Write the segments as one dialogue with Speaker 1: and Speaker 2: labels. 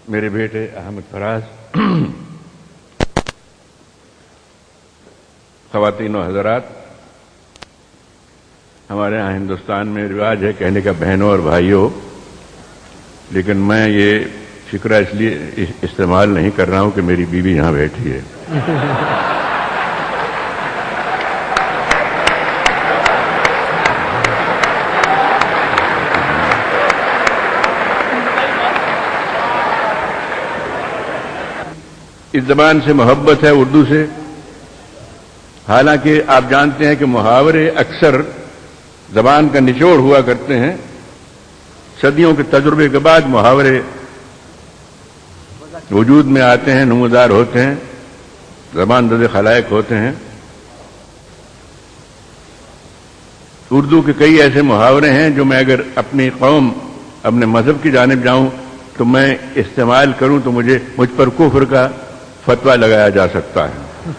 Speaker 1: میرے بیٹے احمد فراز، خواتین و حضرات، ہمارے یہاں ہندوستان میں رواج ہے کہنے کا بہنوں اور بھائیوں، لیکن میں یہ فکرہ اس لیے استعمال نہیں کر رہا ہوں کہ میری بیوی یہاں بیٹھی ہے۔ اس زبان سے محبت ہے، اردو سے، حالانکہ آپ جانتے ہیں کہ محاورے اکثر زبان کا نچوڑ ہوا کرتے ہیں۔ صدیوں کے تجربے کے بعد محاورے وجود میں آتے ہیں، نمودار ہوتے ہیں، زبان زد خلائق ہوتے ہیں۔ اردو کے کئی ایسے محاورے ہیں جو میں اگر اپنی قوم، اپنے مذہب کی جانب جاؤں تو میں استعمال کروں تو مجھ پر کفر کا فتویٰ لگایا جا سکتا ہے۔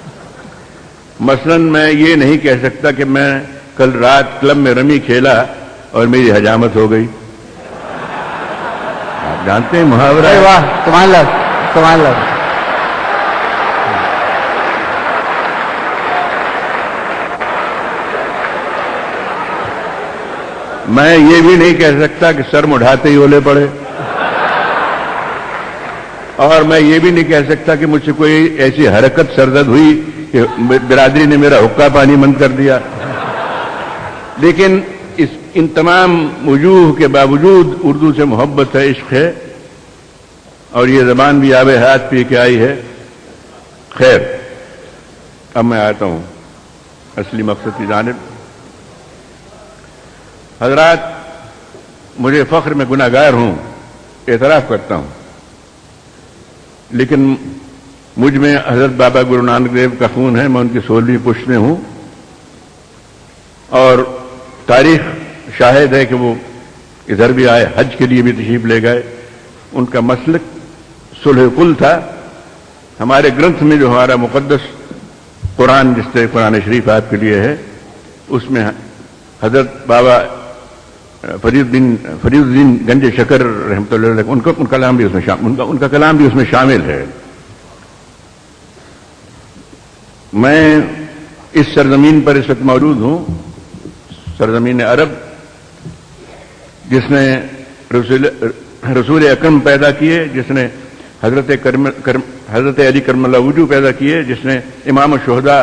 Speaker 1: مثلا میں یہ نہیں کہہ سکتا کہ میں کل رات کلب میں رمی کھیلا اور میری حجامت ہو گئی۔ آپ جانتے ہیں محاورہ،
Speaker 2: واہ، سبحان اللہ، سبحان اللہ۔
Speaker 1: میں یہ بھی نہیں کہہ سکتا کہ سر مڑھاتے ہی اولے پڑے، اور میں یہ بھی نہیں کہہ سکتا کہ مجھ سے کوئی ایسی حرکت سرزد ہوئی کہ برادری نے میرا حقہ پانی بند کر دیا۔ لیکن ان تمام وجوہ کے باوجود اردو سے محبت ہے، عشق ہے، اور یہ زبان بھی آب حیات پی کے آئی ہے۔ خیر، اب میں آتا ہوں اصلی مقصد کی جانب۔ حضرات، مجھے فخر میں گناہگار ہوں، اعتراف کرتا ہوں، لیکن مجھ میں حضرت بابا گرو نانک دیو کا خون ہے، میں ان کی 16ویں پشت میں ہوں، اور تاریخ شاہد ہے کہ وہ ادھر بھی آئے، حج کے لیے بھی تشریف لے گئے۔ ان کا مسلک صلح کل تھا۔ ہمارے گرنتھ میں جو ہمارا مقدس قرآن، جس سے قرآن شریف آپ کے لیے ہے، اس میں حضرت بابا فرید الدین گنج شکر رحمۃ اللہ علیہ ان کا کلام بھی اس میں شامل ہے۔ میں اس سرزمین پر اس وقت موجود ہوں، سرزمین عرب، جس نے رسول اکرم پیدا کیے، جس نے حضرت علی کرم اللہ وجہ پیدا کیے، جس نے امام الشہداء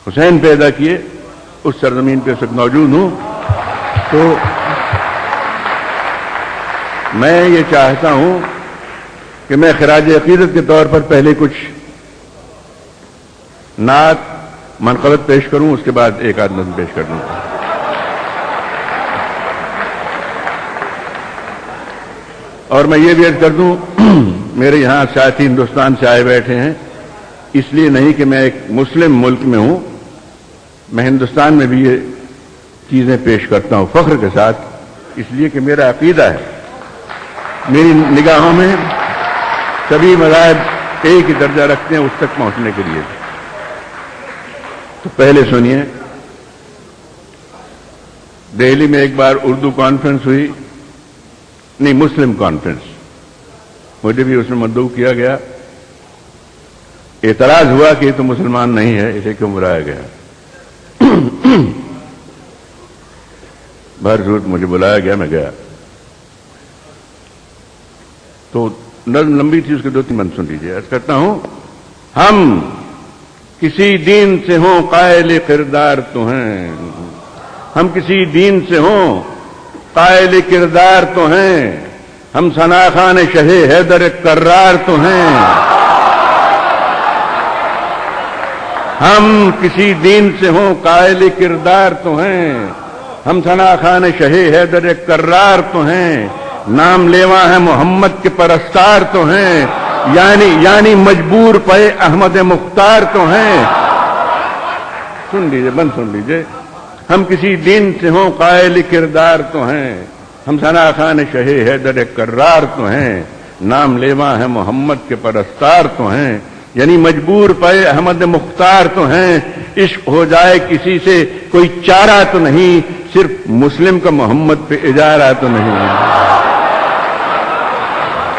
Speaker 1: حسین پیدا کیے، اس سرزمین پہ اس وقت موجود ہوں۔ تو میں یہ چاہتا ہوں کہ میں خراج عقیدت کے طور پر پہلے کچھ نعت منقبت پیش کروں، اس کے بعد ایک آدھ نظم پیش کر دوں۔ اور میں یہ بھی عرض کر دوں، میرے یہاں ساتھی ہندوستان سے آئے بیٹھے ہیں، اس لیے نہیں کہ میں ایک مسلم ملک میں ہوں، میں ہندوستان میں بھی یہ چیزیں پیش کرتا ہوں فخر کے ساتھ، اس لیے کہ میرا عقیدہ ہے، میری نگاہوں میں سبھی مذاہب ایک ہی درجہ رکھتے ہیں اس تک پہنچنے کے لیے۔ تو پہلے سنیے، دہلی میں ایک بار اردو کانفرنس ہوئی، نہیں مسلم کانفرنس، مجھے بھی اس میں مدعو کیا گیا، اعتراض ہوا کہ یہ تو مسلمان نہیں ہے، اسے کیوں بلایا گیا؟ بہر صورت مجھے بلایا گیا، میں گیا۔ تو نظم لمبی تھی، اس کے 2-3 بند سن لیجیے۔ عرض کرتا ہوں، ہم کسی دین سے ہوں قائل کردار تو ہیں، ہم کسی دین سے ہوں قائل کردار تو ہیں، ہم ثنا خان شہ حیدر کرار تو ہیں، ہم کسی دین سے ہوں قائل کردار تو ہیں، ہم ثنا خان شہ حیدر کرار تو ہیں، نام لیوا ہے محمد کے پرستار تو ہیں، یعنی مجبور پے احمد مختار تو ہیں۔ سن لیجئے، بند سن لیجئے۔ ہم کسی دین سے ہوں قائل کردار تو ہیں، ہم ثنا خان شہ حیدر کرار تو ہیں، نام لیوا ہے محمد کے پرستار تو ہیں، یعنی مجبور پے احمد مختار تو ہیں۔ عشق ہو جائے کسی سے کوئی چارہ تو نہیں، صرف مسلم کا محمد پہ اجارہ تو نہیں۔